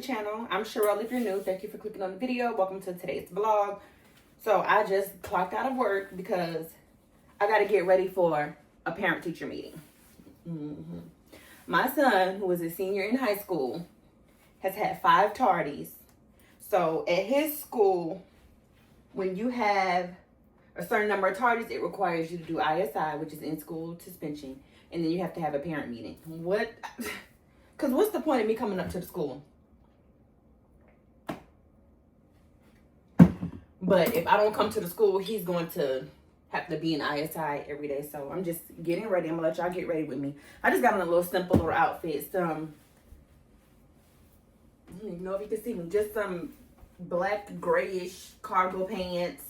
the channel. I'm Sherelle if you're new. Thank you for clicking on the video. Welcome to today's vlog. So I just clocked out of work because I got to get ready for a parent-teacher meeting. My son, who is a senior in high school, has had 5 tardies. So at his school, when you have a certain number of tardies, it requires you to do ISI, which is in-school suspension, and then you have to have a parent meeting. What? Because what's the point of me coming up to the school? But if I don't come to the school, he's going to have to be in ISI every day. So I'm just getting ready. I'm going to let y'all get ready with me. I just got on a little simple little outfit. I don't even know if you can see me. Just some black grayish cargo pants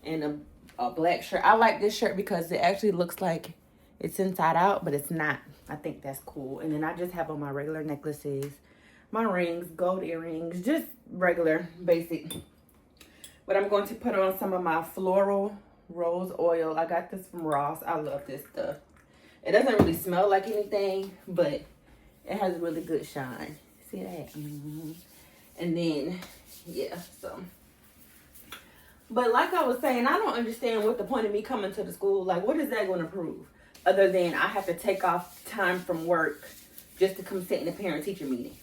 and a black shirt. I like this shirt because it actually looks like it's inside out, but it's not. I think that's cool. And then I just have on my regular necklaces, my rings, gold earrings, just regular, basic. But I'm going to put on some of my floral rose oil. I got this from Ross. I love this stuff. It doesn't really smell like anything, but it has a really good shine. See that? And then, yeah, so. But like I was saying, I don't understand what the point of me coming to the school. Like, what is that going to prove? Other than I have to take off time from work just to come sit in a parent-teacher meeting.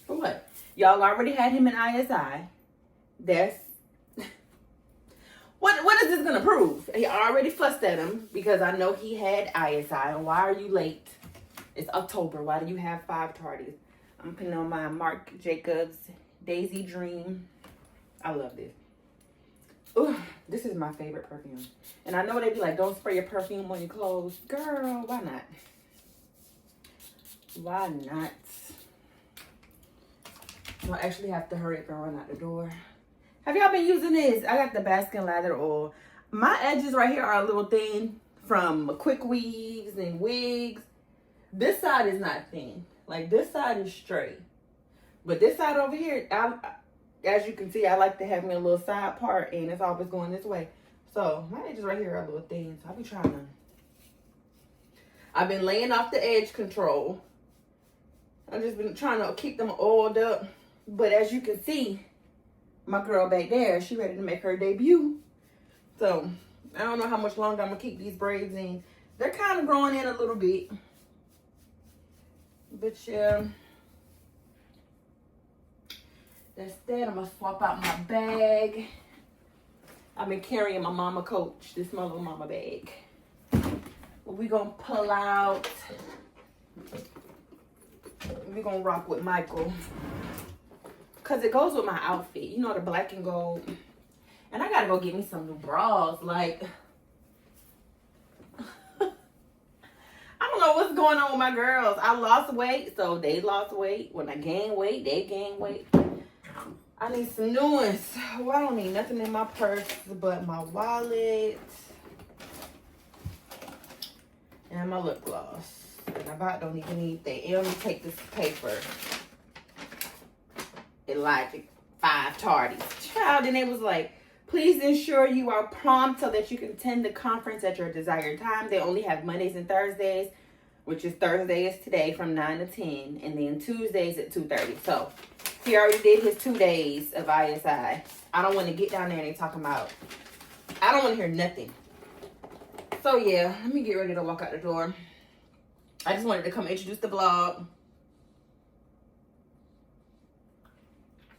For what? Y'all already had him in ISI. That's... What is this going to prove? He already fussed at him because I know he had ISI. And why are you late? It's October. Why do you have 5 tardies? I'm putting on my Marc Jacobs Daisy Dream. I love this. Ooh, this is my favorite perfume. And I know they be like, don't spray your perfume on your clothes. Girl, why not? Why not? I'll actually have to hurry up and run out the door. Have y'all been using this? I got the Baskin Lather Oil. My edges right here are a little thin from quick weaves and wigs. This side is not thin. Like, this side is straight. But this side over here, as you can see, I like to have me a little side part, and it's always going this way. So my edges right here are a little thin. So I've been laying off the edge control. I've just been trying to keep them oiled up. But as you can see, my girl back there, she ready to make her debut. So I don't know how much longer I'm gonna keep these braids in. They're kind of growing in a little bit. But yeah. That's that. I'm going to swap out my bag. I've been carrying my mama Coach. This is my little mama bag. We're going to pull out. We're going to rock with Michael. Because it goes with my outfit. You know, the black and gold. And I got to go get me some new bras. Like, I don't know what's going on with my girls. I lost weight, so they lost weight. When I gain weight, they gain weight. I need some new ones. Well, I don't need nothing in my purse but my wallet and my lip gloss. And I about don't even need that. It only take this paper. It like 5 tardies. Child, and it was like, please ensure you are prompt so that you can attend the conference at your desired time. They only have Mondays and Thursdays, which is Thursday is today from 9 to 10, and then Tuesdays at 2:30. So he already did his 2 days of ISI. I don't want to get down there and they talking about, I don't want to hear nothing. So yeah, let me get ready to walk out the door. I just wanted to come introduce the vlog.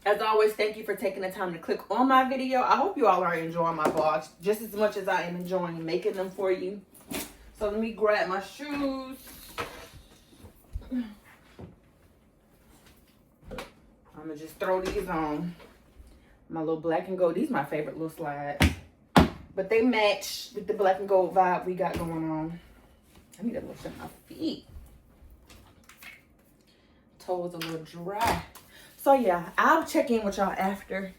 As always, thank you for taking the time to click on my video. I hope you all are enjoying my vlogs just as much as I am enjoying making them for you. So let me grab my shoes. I'm going to just throw these on. My little black and gold. These are my favorite little slides. But they match with the black and gold vibe we got going on. I need to lotion my feet. Toes a little dry. So yeah, I'll check in with y'all after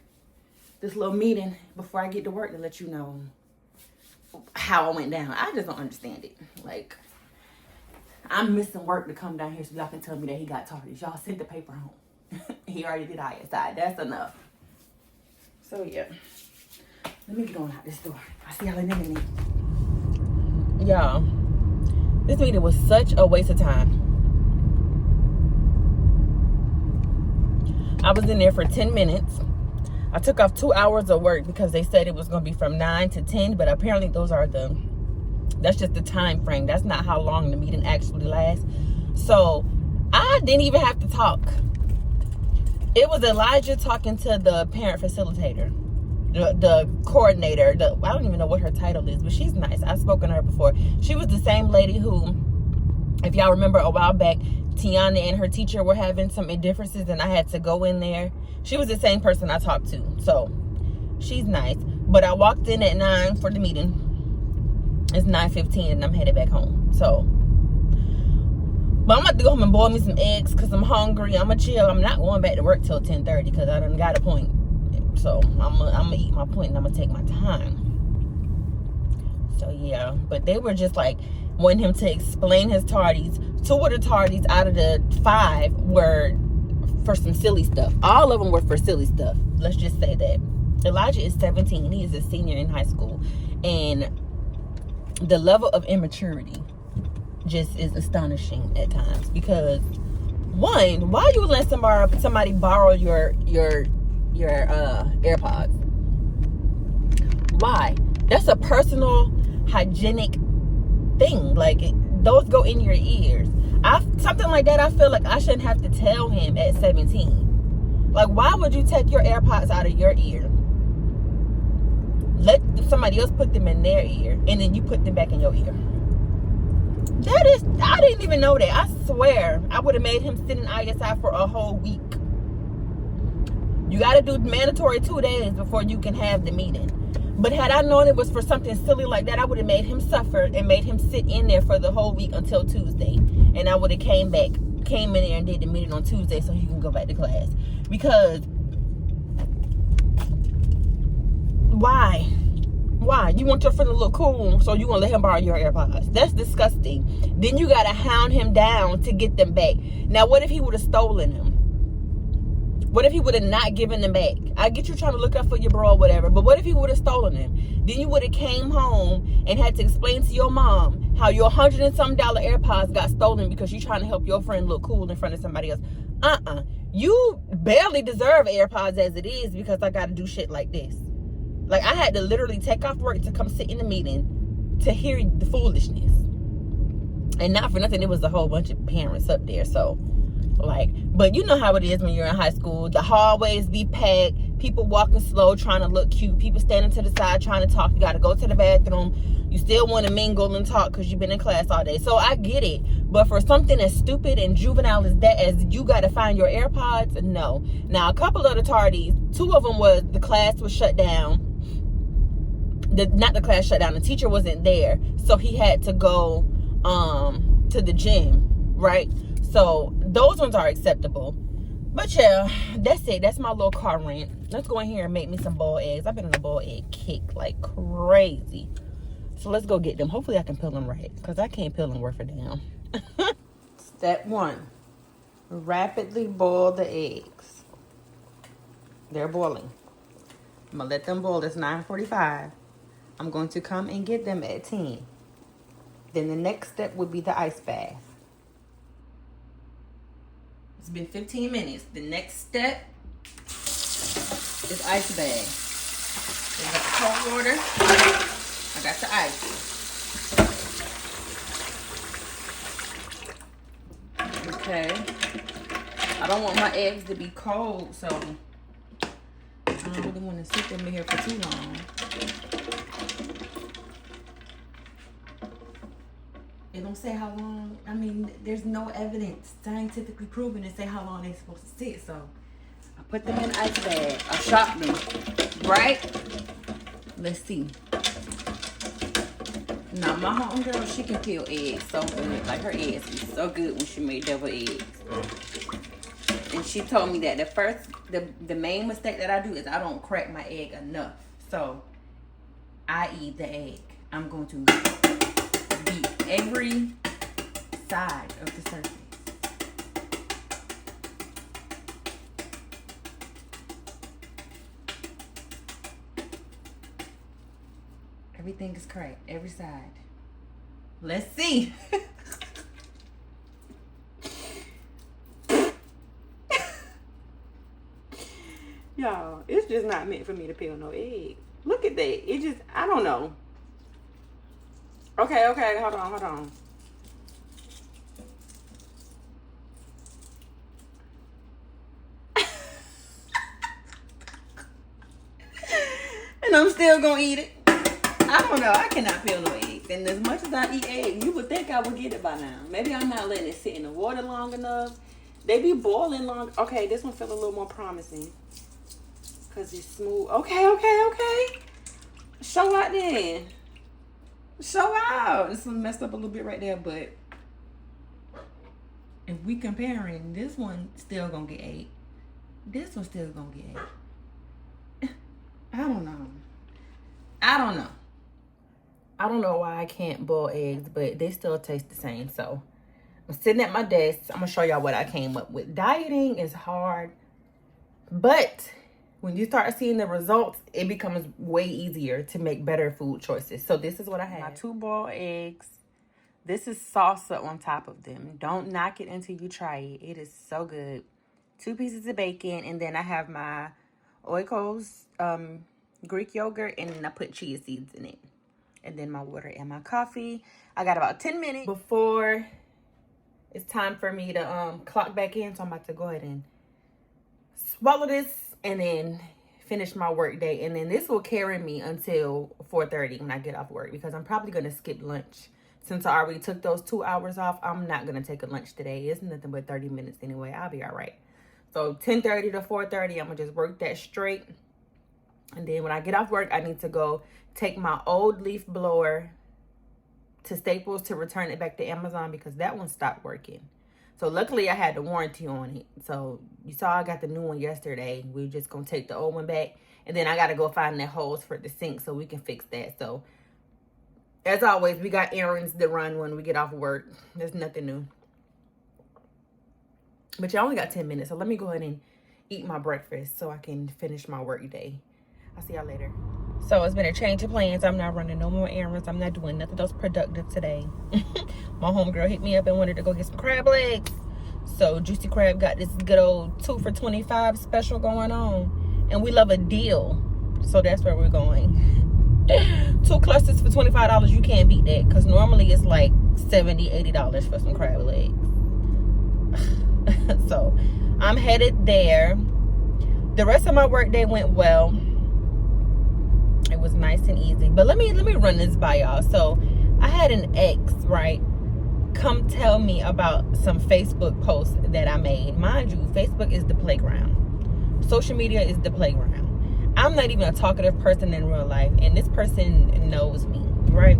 this little meeting before I get to work to let you know how I went down. I just don't understand it. Like, I'm missing work to come down here so y'all can tell me that he got tardies. Y'all sent the paper home. He already did ISI. That's enough. So yeah, let me get on out this door. I see y'all in a minute. Y'all, this meeting was such a waste of time. I was in there for 10 minutes. I took off 2 hours of work because they said it was going to be from 9 to 10, but apparently that's just the time frame. That's not how long the meeting actually lasts. So I didn't even have to talk. It was Elijah talking to the parent facilitator, the coordinator. I don't even know what her title is, but she's nice. I've spoken to her before. She was the same lady who, if y'all remember a while back, Tiana and her teacher were having some differences and I had to go in there. She was the same person I talked to. So she's nice. But I walked in at 9 for the meeting. It's 9:15 and I'm headed back home. So, but I'm about to go home and boil me some eggs because I'm hungry. I'm going to chill. I'm not going back to work till 10:30 because I done got a point. So I'm going to eat my point and I'm going to take my time. So yeah, but they were just like wanting him to explain his tardies. 2 of the tardies out of the 5 were for some silly stuff. All of them were for silly stuff. Let's just say that. Elijah is 17. He is a senior in high school. And the level of immaturity just is astonishing at times. Because, one, why you let somebody borrow your AirPods? Why? That's a personal, hygienic thing. Like, those go in your ears. Something like that, I feel like I shouldn't have to tell him at 17. Like, why would you take your AirPods out of your ear, let somebody else put them in their ear, and then you put them back in your ear? I didn't even know that. I swear I would have made him sit in ISI for a whole week. You got to do mandatory 2 days before you can have the meeting. But had I known it was for something silly like that, I would have made him suffer and made him sit in there for the whole week until Tuesday. And I would have came in there and did the meeting on Tuesday so he can go back to class. Because why? Why? You want your friend to look cool, so you want to let him borrow your AirPods. That's disgusting. Then you got to hound him down to get them back. Now, what if he would have stolen them? What if he would have not given them back? I get you trying to look up for your bro or whatever, but what if he would have stolen them? Then you would have came home and had to explain to your mom how your $100 and some AirPods got stolen because you're trying to help your friend look cool in front of somebody else. You barely deserve AirPods as it is because I got to do shit like this. Like, I had to literally take off work to come sit in the meeting to hear the foolishness. And not for nothing, there was a whole bunch of parents up there, so... Like, but you know how it is when you're in high school. The hallways be packed. People walking slow, trying to look cute. People standing to the side, trying to talk. You got to go to the bathroom. You still want to mingle and talk because you've been in class all day. So I get it. But for something as stupid and juvenile as that, as you got to find your AirPods, no. Now, a couple of the tardies, 2 of them was the class was shut down. Not the class shut down. The teacher wasn't there. So he had to go to the gym, right? So those ones are acceptable. But yeah, that's it. That's my little car rant. Let's go in here and make me some boiled eggs. I've been on a boiled egg kick like crazy. So let's go get them. Hopefully I can peel them right, because I can't peel them worth a damn. Step 1. Rapidly boil the eggs. They're boiling. I'm going to let them boil. It's 9:45. I'm going to come and get them at 10. Then the next step would be the ice bath. It's been 15 minutes. The next step is ice bag. I got the cold water. I got the ice. Okay. I don't want my eggs to be cold, so I don't really want to sit them in here for too long. It don't say how long. I mean, there's no evidence scientifically proven to say how long they're supposed to sit. So I put them in ice bag. I shot them, right? Let's see. Now my homegirl, she can peel eggs so good. Like, her eggs is so good when she made devil eggs. And she told me that the main mistake that I do is I don't crack my egg enough. So I eat the egg. I'm going to beat every side of the surface. Everything is cracked, every side. Let's see. No, it's just not meant for me to peel no egg. Look at that. It just, I don't know. Okay, hold on. And I'm still gonna eat it. I don't know. I cannot peel no eggs. And as much as I eat eggs, you would think I would get it by now. Maybe I'm not letting it sit in the water long enough. They be boiling long. Okay, this one feels a little more promising. Because it's smooth. Okay. Show out then. Show out. This one messed up a little bit right there, but if we comparing, this one still gonna get 8. This one still gonna get 8. I don't know. I don't know why I can't boil eggs, but they still taste the same. So I'm sitting at my desk. I'm gonna show y'all what I came up with. Dieting is hard, but when you start seeing the results, it becomes way easier to make better food choices. So this is what I have. My 2 boiled eggs. This is salsa on top of them. Don't knock it until you try it. It is so good. 2 pieces of bacon, and then I have my Oikos Greek yogurt, and then I put chia seeds in it. And then my water and my coffee. I got about 10 minutes before it's time for me to clock back in. So I'm about to go ahead and swallow this and then finish my work day. And then this will carry me until 4:30 when I get off work, because I'm probably going to skip lunch. Since I already took those 2 hours off, I'm not going to take a lunch today. It's nothing but 30 minutes anyway. I'll be all right. So 10:30 to 4:30, I'm going to just work that straight. And then when I get off work, I need to go take my old leaf blower to Staples to return it back to Amazon, because that one stopped working. So luckily I had the warranty on it. So you saw I got the new one yesterday. We're just going to take the old one back. And then I got to go find the holes for the sink so we can fix that. So as always, we got errands to run when we get off work. There's nothing new. But you only got 10 minutes. So let me go ahead and eat my breakfast so I can finish my work day. I'll see y'all later. So it's been a change of plans. I'm not running no more errands. I'm not doing nothing else productive today. My homegirl hit me up and wanted to go get some crab legs. So Juicy Crab got this good old 2 for $25 special going on. And we love a deal. So that's where we're going. 2 clusters for $25. You can't beat that. Because normally it's like $70, $80 for some crab legs. So I'm headed there. The rest of my work day went well. It was nice and easy. But let me run this by y'all. So I had an ex, right, come tell me about some Facebook posts that I made. Mind you, Facebook is the playground. Social media is the playground. I'm not even a talkative person in real life, and this person knows me, right?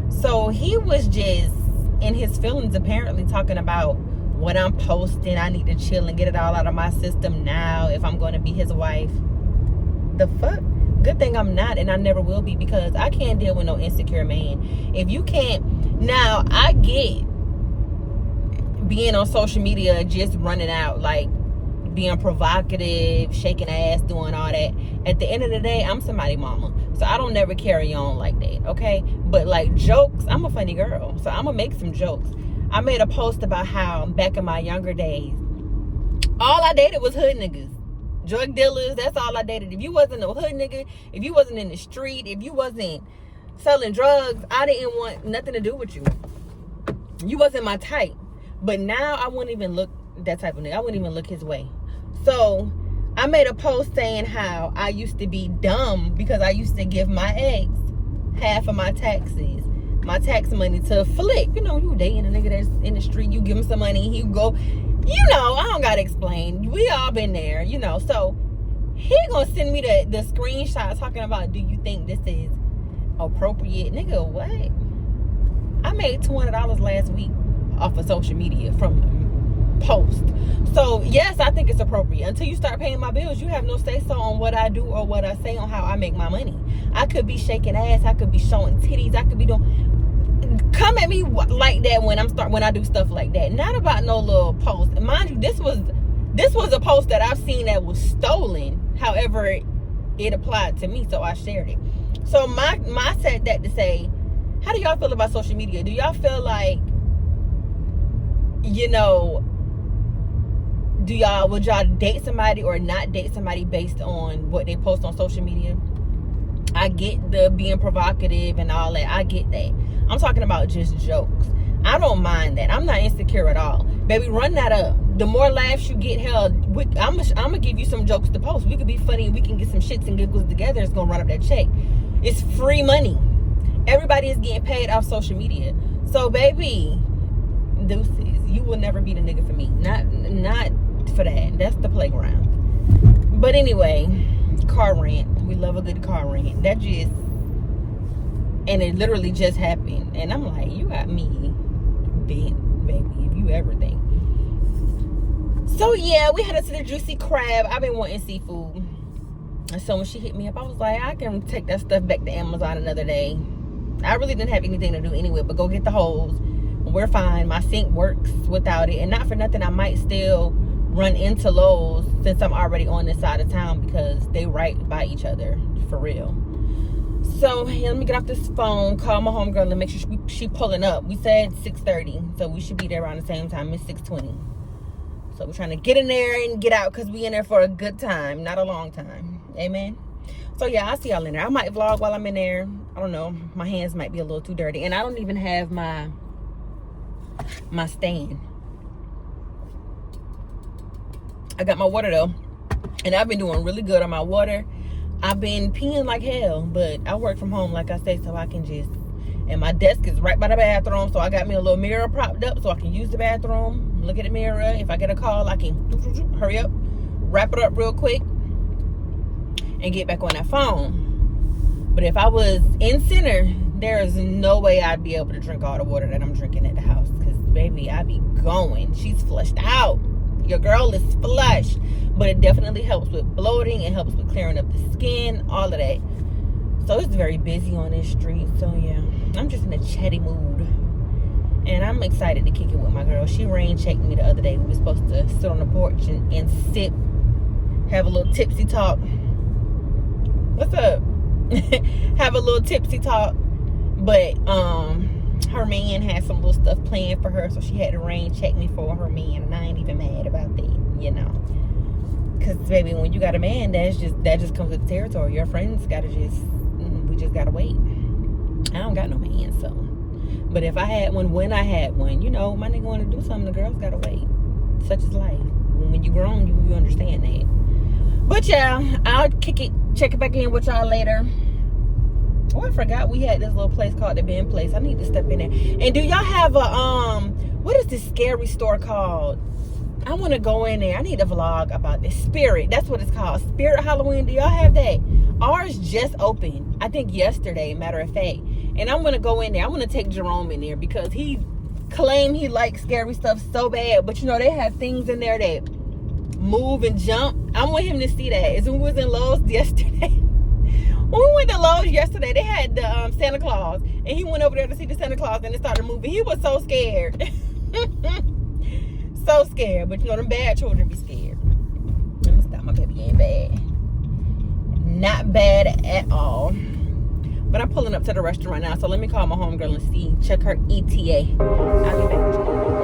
So he was just in his feelings, apparently, talking about what I'm posting. I need to chill and get it all out of my system now if I'm going to be his wife. The fuck? Good thing I'm not, and I never will be, because I can't deal with no insecure man. If you can't, now I get being on social media, just running out, like being provocative, shaking ass, doing all that. At the end of the day, I'm somebody's mama, so I don't never carry on like that, okay? But like jokes, I'm a funny girl, so I'm gonna make some jokes. I made a post about how back in my younger days, all I dated was hood niggas. Drug dealers, that's all I dated. If you wasn't a hood nigga, if you wasn't in the street, if you wasn't selling drugs, I didn't want nothing to do with you. You wasn't my type. But now I wouldn't even look that type of nigga. I wouldn't even look his way. So I made a post saying how I used to be dumb because I used to give my ex half of my taxes, my tax money to Flick. You know, you dating a nigga that's in the street, you give him some money, he go, you know, I don't gotta explain. We all been there, you know. So he gonna send me the screenshot talking about, do you think this is appropriate? Nigga, what? I made $200 last week off of social media from post. So yes, I think it's appropriate. Until you start paying my bills, you have no say so on what I do or what I say on how I make my money. I could be shaking ass, I could be showing titties, I could be doing, come at me like that when I do stuff like that. Not about no little post. Mind you, this was a post that I've seen that was stolen. However, it applied to me, so I shared it. So my said that to say, how do y'all feel about social media? Do y'all feel like, you know, would y'all date somebody or not date somebody based on what they post on social media? I get the being provocative and all that. I get that. I'm talking about just jokes. I don't mind that. I'm not insecure at all. Baby, run that up. The more laughs you get, hell, I'm going to give you some jokes to post. We could be funny and we can get some shits and giggles together. It's going to run up that check. It's free money. Everybody is getting paid off social media. So, baby, deuces. You will never be the nigga for me. Not for that. That's the playground. But anyway, car rant. We love a good car rant. That just, and it literally just happened. And I'm like, you got me bent, baby, if you ever think. So yeah, we headed to the Juicy Crab. I've been wanting seafood. And so when she hit me up, I was like, I can take that stuff back to Amazon another day. I really didn't have anything to do anyway, but go get the hose. We're fine. My sink works without it. And not for nothing, I might still run into Lowe's since I'm already on this side of town because they right by each other, for real. So let me get off this phone, call my homegirl, and make sure she pulling up. We said 6:30, so we should be there around the same time. It's 6:20. So we're trying to get in there and get out because we in there for a good time, not a long time. Amen. So yeah, I'll see y'all in there. I might vlog while I'm in there. I don't know. My hands might be a little too dirty, and I don't even have my stand. I got my water though, and I've been doing really good on my water. I've been peeing like hell, but I work from home, like I say, so I can just, and my desk is right by the bathroom, so I got me a little mirror propped up so I can use the bathroom, look at the mirror. If I get a call, I can hurry up, wrap it up real quick, and get back on that phone. But if I was in center, there is no way I'd be able to drink all the water that I'm drinking at the house, because baby, I be going. She's flushed out. Your girl is flush. But it definitely helps with bloating. It helps with clearing up the skin, all of that. So it's very busy on this street. So yeah, I'm just in a chatty mood, and I'm excited to kick it with my girl. She rain checked me the other day. We were supposed to sit on the porch and sip, have a little tipsy talk. What's up? Have a little tipsy talk. But her man had some little stuff planned for her, so she had to rain check me for her man, and I ain't even mad about that, you know. Because baby, when you got a man, that just comes with the territory. Your friends we just gotta wait. I don't got no man, so. But if I had one, when I had one, you know, my nigga want to do something, the girls gotta wait. Such is life. When you grown, you understand that. But yeah, I'll check it back in with y'all later. Oh, I forgot we had this little place called the Ben Place. I need to step in there. And do y'all have a what is this scary store called? I want to go in there. I need a vlog about this. Spirit. That's what it's called. Spirit Halloween. Do y'all have that? Ours just opened, I think yesterday, matter of fact. And I'm going to go in there. I'm going to take Jerome in there because he claimed he likes scary stuff so bad. But you know, they have things in there that move and jump. I want him to see that. As we was in Lowe's yesterday. When we went to Lowe's yesterday, they had the Santa Claus. And he went over there to see the Santa Claus and it started moving. He was so scared. So scared. But you know, them bad children be scared. Let me stop. My baby ain't bad. Not bad at all. But I'm pulling up to the restaurant now. So let me call my homegirl and check her ETA. I'll be back.